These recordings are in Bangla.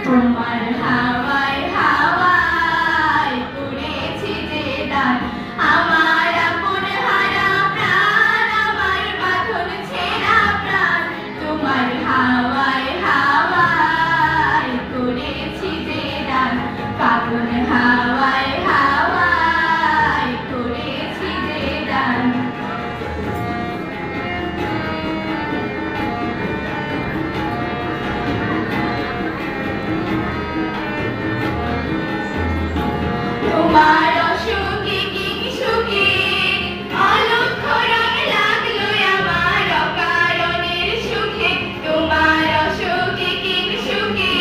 তোমার হাওয়ায় হাওয়ায় উড়েছি যে দান, আমার আপন হারা প্রাণ, আমার বাঁধন ছেঁড়া প্রাণ। তোমার হাওয়ায় হাওয়ায় করেছি যে দান, ফাগুন হাওয়ায় হাওয়ায় করেছি যে দান। তোমার অসুখে কি সুখে অলক্ষ্য রং লাগলো আমার অকারণের সুখে। তোমার অসুখে কি সুখে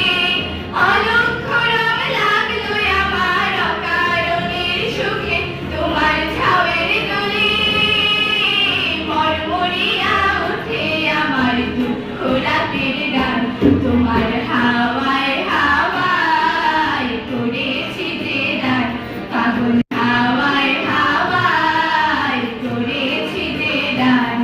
অলক্ষ্য রং লাগলো আমার অকারণের সুখে। তোমার ঝাউয়ের দোলে মরমরিয়া উঠে আমার দুঃখ রাতের গান। তোমার হাওয়ায় হাওয়ায় করেছি যে দান, ফাগুন হাওয়ায় হাওয়ায় করেছি যে দান।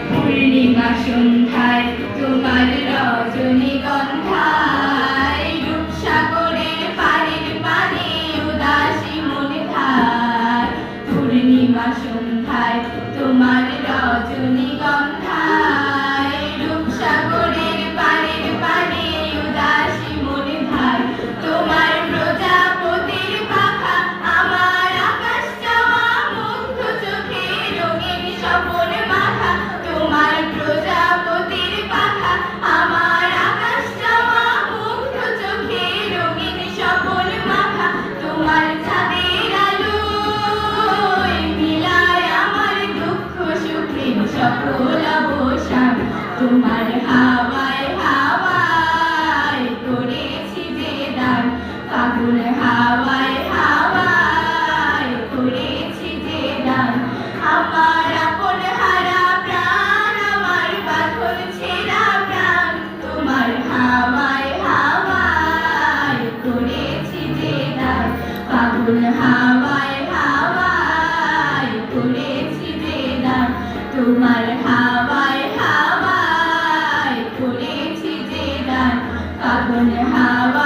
পূর্ণিমা সন্ধ্যায় তোমার রজনীগন্ধায় রূপসাগরের পানির পানে উদাসী মনে ধার। পূর্ণিমা সন্ধ্যায় তোমার রজনীগন্ধায় রূপসাগরের পানির পানে উদাসী মনে ধার। তোমার প্রজাপতির পাখা আমার আকাশ চাওয়া মুগ্ধ চোখে রঙিন স্বপন মাখা। তোমার প্রজাপতির পাখা আমার আকাশ চাওয়া মুগ্ধ চোখে রঙিন স্বপন মাখা। তোমার ছাদের আলোয় মিলায় আমার দুঃখ সুখের সকল অবসান। তোমার হাওয়ায় হাওয়ায় করেছি যে দান, ফাগুন হাওয়ায় হাওয়ায় করেছি যে দান। আমার আপন হারা প্রাণ, আমার বাঁধন ছেঁড়া প্রাণ। তোমার হাওয়ায় হাওয়ায় করেছি যে দান, ফাগুন হাওয়ায় হাওয়ায় করেছি যে দান। তোমার হাওয়ায় হাওয়ায় করেছি যে দান, ফাগুন হাওয়ায়